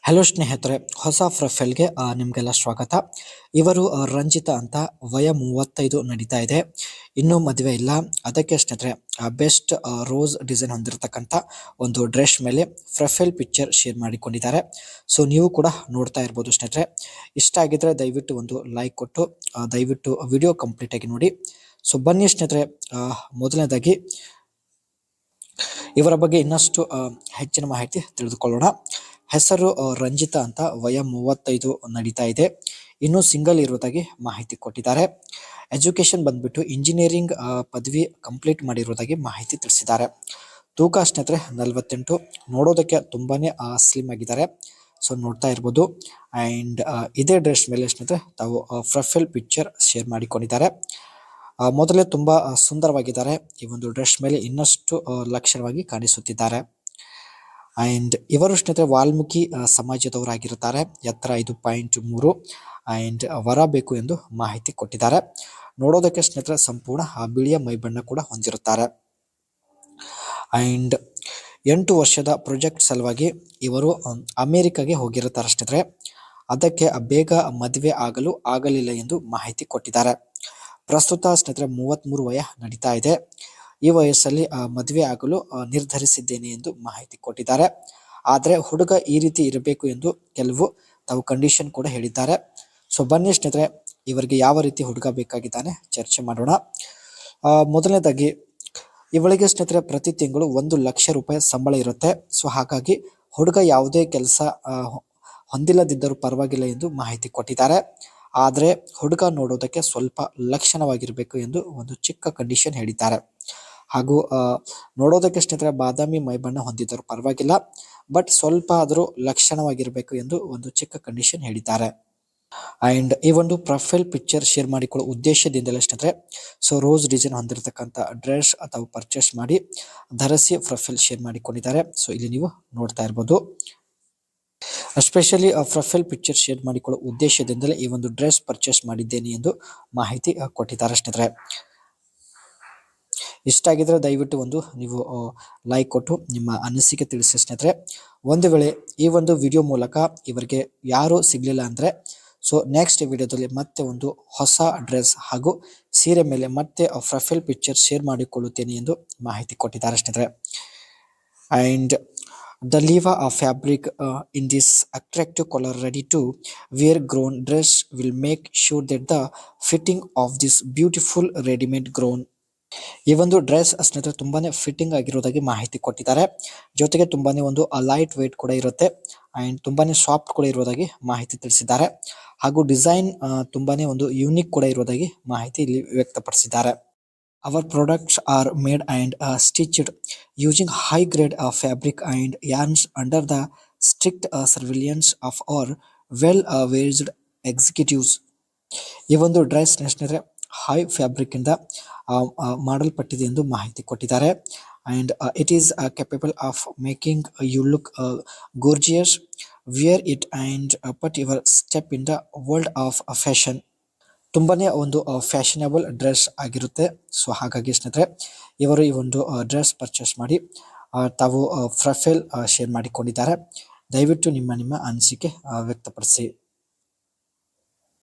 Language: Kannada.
ಹಲೋ ಸ್ನೇಹಿತರೆ, ಹೊಸ ಪ್ರೊಫೈಲ್ಗೆ ನಿಮಗೆಲ್ಲ ಸ್ವಾಗತ. ಇವರು ರಂಜಿತಾ ಅಂತ, ವಯ 35 ನಡೀತಾ ಇದೆ, ಇನ್ನೂ ಮದುವೆ ಇಲ್ಲ. ಅದಕ್ಕೆ ಸ್ನೇಹಿತರೆ ಬೆಸ್ಟ್ ರೋಸ್ ಡಿಸೈನ್ ಹೊಂದಿರತಕ್ಕಂಥ ಒಂದು ಡ್ರೆಸ್ ಮೇಲೆ ಪ್ರೊಫೈಲ್ ಪಿಕ್ಚರ್ ಶೇರ್ ಮಾಡಿಕೊಂಡಿದ್ದಾರೆ. ಸೊ ನೀವು ಕೂಡ ನೋಡ್ತಾ ಇರ್ಬೋದು ಸ್ನೇಹಿತರೆ. ಇಷ್ಟ ಆಗಿದ್ರೆ ದಯವಿಟ್ಟು ಒಂದು ಲೈಕ್ ಕೊಟ್ಟು ದಯವಿಟ್ಟು ವಿಡಿಯೋ ಕಂಪ್ಲೀಟ್ ಆಗಿ ನೋಡಿ. ಸೊ ಬನ್ನಿ ಸ್ನೇಹಿತರೆ, ಮೊದಲನೇದಾಗಿ ಇವರ ಬಗ್ಗೆ ಇನ್ನಷ್ಟು ಹೆಚ್ಚಿನ ಮಾಹಿತಿ ತಿಳಿದುಕೊಳ್ಳೋಣ. ಹೆಸರು ರಂಜಿತಾ ಅಂತ, ವಯ 35 ನಡೀತಾ ಇದೆ, ಇನ್ನು ಸಿಂಗಲ್ ಇರುವುದಾಗಿ ಮಾಹಿತಿ ಕೊಟ್ಟಿದ್ದಾರೆ. ಎಜುಕೇಶನ್ ಬಂದ್ಬಿಟ್ಟು ಇಂಜಿನಿಯರಿಂಗ್ ಪದವಿ ಕಂಪ್ಲೀಟ್ ಮಾಡಿರುವುದಾಗಿ ಮಾಹಿತಿ ತಿಳಿಸಿದ್ದಾರೆ. ತೂಕ ಸ್ನೇಹಿತರೆ 48, ನೋಡೋದಕ್ಕೆ ತುಂಬಾನೇ ಸ್ಲಿಮ್ ಆಗಿದ್ದಾರೆ. ಸೊ ನೋಡ್ತಾ ಇರ್ಬೋದು. ಅಂಡ್ ಇದೇ ಡ್ರೆಸ್ ಮೇಲೆ ಸ್ನೇಹಿತರೆ ತಾವು ಪ್ರೊಫೈಲ್ ಪಿಕ್ಚರ್ ಶೇರ್ ಮಾಡಿಕೊಂಡಿದ್ದಾರೆ. ಮೊದಲೇ ತುಂಬಾ ಸುಂದರವಾಗಿದ್ದಾರೆ. ಈ ಒಂದು ಡ್ರೆಸ್ ಮೇಲೆ ಇನ್ನಷ್ಟು ಲಕ್ಷಣವಾಗಿ ಕಾಣಿಸುತ್ತಿದ್ದಾರೆ. ಅಂಡ್ ಇವರು ಸ್ನೇಹಿತರೆ ವಾಲ್ಮೀಕಿ ಸಮಾಜದವರಾಗಿರುತ್ತಾರೆ. ಎತ್ತರ 5.3 ಅಂಡ್ ವರ ಬೇಕು ಎಂದು ಮಾಹಿತಿ ಕೊಟ್ಟಿದ್ದಾರೆ. ನೋಡೋದಕ್ಕೆ ಸ್ನೇಹಿತರೆ ಸಂಪೂರ್ಣ ಬಿಳಿಯ ಮೈಬಣ್ಣ ಕೂಡ ಹೊಂದಿರುತ್ತಾರೆ. ಅಂಡ್ 8 ವರ್ಷದ ಪ್ರಾಜೆಕ್ಟ್ ಸಲುವಾಗಿ ಇವರು ಅಮೆರಿಕಾಗೆ ಹೋಗಿರುತ್ತಾರೆ ಸ್ನೇಹಿತರೆ. ಅದಕ್ಕೆ ಬೇಗ ಮದುವೆ ಆಗಲಿಲ್ಲ ಎಂದು ಮಾಹಿತಿ ಕೊಟ್ಟಿದ್ದಾರೆ. ಪ್ರಸ್ತುತ ಸ್ನೇಹಿತರೆ 33 ವಯ ನಡೀತಾ ಇದೆ. ಈ ವಯಸ್ಸಲ್ಲಿ ಮದುವೆ ಆಗಲು ನಿರ್ಧರಿಸಿದ್ದೇನೆ ಎಂದು ಮಾಹಿತಿ ಕೊಟ್ಟಿದ್ದಾರೆ. ಆದರೆ ಹುಡುಗ ಈ ರೀತಿ ಇರಬೇಕು ಎಂದು ಕೆಲವು ತಾವು ಕಂಡೀಷನ್ ಕೂಡ ಹೇಳಿದ್ದಾರೆ. ಸೊ ಬನ್ನಿ ಸ್ನೇಹಿತರೆ, ಇವರಿಗೆ ಯಾವ ರೀತಿ ಹುಡುಗ ಬೇಕಾಗಿದ್ದಾನೆ ಚರ್ಚೆ ಮಾಡೋಣ. ಮೊದಲನೇದಾಗಿ ಇವಳಿಗೆ ಸ್ನೇಹಿತರೆ ಪ್ರತಿ ತಿಂಗಳು 1 ಲಕ್ಷ ರೂಪಾಯಿ ಸಂಬಳ ಇರುತ್ತೆ. ಸೊ ಹಾಗಾಗಿ ಹುಡುಗ ಯಾವುದೇ ಕೆಲಸ ಹೊಂದಿಲ್ಲದಿದ್ದರೂ ಪರವಾಗಿಲ್ಲ ಎಂದು ಮಾಹಿತಿ ಕೊಟ್ಟಿದ್ದಾರೆ. ಆದರೆ ಹುಡುಗ ನೋಡೋದಕ್ಕೆ ಸ್ವಲ್ಪ ಲಕ್ಷಣವಾಗಿರಬೇಕು ಎಂದು ಒಂದು ಚಿಕ್ಕ ಕಂಡೀಷನ್ ಹೇಳಿದ್ದಾರೆ. ಹಾಗೂ ನೋಡೋದಕ್ಕೆ ಸ್ನೇಹಿತರೆ ಬಾದಾಮಿ ಮೈಬಣ್ಣ ಹೊಂದಿದ್ದರೂ ಪರವಾಗಿಲ್ಲ, ಬಟ್ ಸ್ವಲ್ಪ ಆದರೂ ಲಕ್ಷಣವಾಗಿರಬೇಕು ಎಂದು ಒಂದು ಚಿಕ್ಕ ಕಂಡೀಷನ್ ಹೇಳಿದ್ದಾರೆ. ಅಂಡ್ ಈ ಒಂದು ಪ್ರೊಫೈಲ್ ಪಿಕ್ಚರ್ ಶೇರ್ ಮಾಡಿಕೊಳ್ಳುವ ಉದ್ದೇಶದಿಂದಲೇ ಸ್ನೇಹಿತರೆ ಸೊ ರೋಸ್ ಡಿಸೈನ್ ಹೊಂದಿರತಕ್ಕಂಥ ಡ್ರೆಸ್ ಅಥವಾ ಪರ್ಚೇಸ್ ಮಾಡಿ ಧರಿಸಿ ಪ್ರೊಫೈಲ್ ಶೇರ್ ಮಾಡಿಕೊಂಡಿದ್ದಾರೆ. ಸೊ ಇಲ್ಲಿ ನೀವು ನೋಡ್ತಾ ಇರ್ಬೋದು. ಎಸ್ಪೆಷಲಿ ಪ್ರೊಫೈಲ್ ಪಿಕ್ಚರ್ ಶೇರ್ ಮಾಡಿಕೊಳ್ಳುವ ಉದ್ದೇಶದಿಂದಲೇ ಈ ಒಂದು ಡ್ರೆಸ್ ಪರ್ಚೇಸ್ ಮಾಡಿದ್ದೇನೆ ಎಂದು ಮಾಹಿತಿ ಕೊಟ್ಟಿದ್ದಾರೆ ಸ್ನೇಹಿತರೆ. ಇಷ್ಟ ಆಗಿದ್ರೆ ದಯವಿಟ್ಟು ಒಂದು ನೀವು ಲೈಕ್ ಕೊಟ್ಟು ನಿಮ್ಮ ಅನಿಸಿಕೆ ತಿಳಿಸಿ ಸ್ನೇಹಿತರೆ. ಒಂದು ವೇಳೆ ಈ ಒಂದು ವಿಡಿಯೋ ಮೂಲಕ ಇವರಿಗೆ ಯಾರು ಸಿಗ್ಲಿಲ್ಲ ಅಂದ್ರೆ ಸೊ ನೆಕ್ಸ್ಟ್ ವಿಡಿಯೋದಲ್ಲಿ ಮತ್ತೆ ಒಂದು ಹೊಸ ಡ್ರೆಸ್ ಹಾಗೂ ಸೀರೆ ಮೇಲೆ ಮತ್ತೆ ಪ್ರೊಫೈಲ್ ಪಿಕ್ಚರ್ ಶೇರ್ ಮಾಡಿಕೊಳ್ಳುತ್ತೇನೆ ಎಂದು ಮಾಹಿತಿ ಕೊಟ್ಟಿದ್ದಾರೆ ಸ್ನೇಹಿತರೆ. And the leva fabric in this attractive color ready to wear grown dress will make sure that the fitting of this beautiful ready-made grown. ಈ ಒಂದು ಡ್ರೆಸ್ ಸ್ನೇಹಿತರೆ ತುಂಬಾನೇ ಫಿಟ್ಟಿಂಗ್ ಆಗಿರೋದಾಗಿ ಮಾಹಿತಿ ಕೊಟ್ಟಿದ್ದಾರೆ. ಜೊತೆಗೆ ತುಂಬಾನೇ ಒಂದು ಲೈಟ್ ವೇಟ್ ಕೂಡ ಇರುತ್ತೆ ಅಂಡ್ ತುಂಬಾನೇ ಸಾಫ್ಟ್ ಕೂಡ ಇರೋದಾಗಿ ಮಾಹಿತಿ ತಿಳಿಸಿದ್ದಾರೆ. ಹಾಗೂ ಡಿಸೈನ್ ತುಂಬಾನೇ ಒಂದು ಯೂನಿಕ್ ಕೂಡ ಇರೋದಾಗಿ ಮಾಹಿತಿ ಇಲ್ಲಿ ವ್ಯಕ್ತಪಡಿಸಿದ್ದಾರೆ. Our products are made and stitched using high-grade fabric and yarns under the strict surveillance of our well-versed executives. ಈ ಒಂದು ಡ್ರೆಸ್ ಸ್ನೇಹಿತರೆ ಹೈ ಫ್ಯಾಬ್ರಿಕ್ ಇಂದ ಮಾಡಲ್ಪಟ್ಟಿದೆ ಎಂದು ಮಾಹಿತಿ ಕೊಟ್ಟಿದ್ದಾರೆ. And it is capable of making you look gorgeous. Wear it and put your step in the world of fashion. ತುಂಬಾನೇ ಒಂದು ಫ್ಯಾಷನಬಲ್ ಡ್ರೆಸ್ ಆಗಿರುತ್ತೆ. ಸೊ ಹಾಗಾಗಿ ಸ್ನೇಹಿತರೆ ಇವರು ಈ ಒಂದು ಡ್ರೆಸ್ ಪರ್ಚೇಸ್ ಮಾಡಿ ತಾವು ಪ್ರೊಫೈಲ್ ಶೇರ್ ಮಾಡಿಕೊಂಡಿದ್ದಾರೆ. ದಯವಿಟ್ಟು ನಿಮ್ಮ ಅನಿಸಿಕೆ ವ್ಯಕ್ತಪಡಿಸಿ.